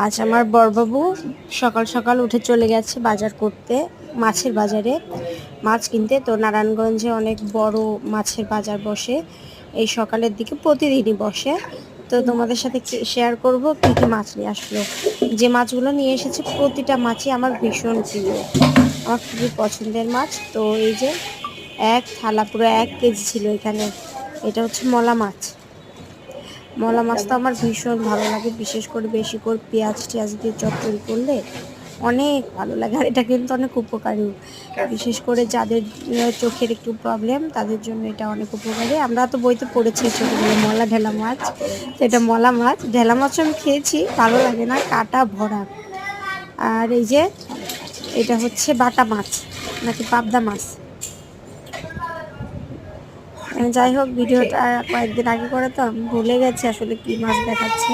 আজ আমার বড়বাবু সকাল সকাল উঠে চলে গেছে বাজার করতে, মাছের বাজারে মাছ কিনতে। তো নারায়ণগঞ্জে অনেক বড় মাছের বাজার বসে এই সকালের দিকে, প্রতিদিনই বসে। তো তোমাদের সাথে শেয়ার করব কী কী মাছ নিয়ে আসলো। যে মাছগুলো নিয়ে এসেছে প্রতিটা মাছই আমার ভীষণ প্রিয়, আমার খুবই পছন্দের মাছ। তো এই যে এক থালা পুরো 1 কেজি ছিল এখানে। এটা হচ্ছে মলা মাছ। মলা মাছ তো আমার ভীষণ ভালো লাগে, বিশেষ করে বেশি করে পেঁয়াজ টেয়াজ দিয়ে চচ্চড়ি করলে অনেক ভালো লাগে। আর এটা কিন্তু অনেক উপকারী, বিশেষ করে যাদের চোখের একটু প্রবলেম তাদের জন্য এটা অনেক উপকারী। আমরা তো বইতে পড়েছি ছোটোবেলায় মলা ঢেলা মাছ, তো এটা মলা মাছ। ঢেলা মাছও আমি খেয়েছি, ভালো লাগে না, কাটা ভরা। আর এই যে এটা হচ্ছে বাটা মাছ নাকি পাবদা মাছ, যাই হোক ভিডিওটা কয়েকদিন আগে করে তো আমি ভুলে গেছি আসলে কি মাছ দেখাচ্ছে।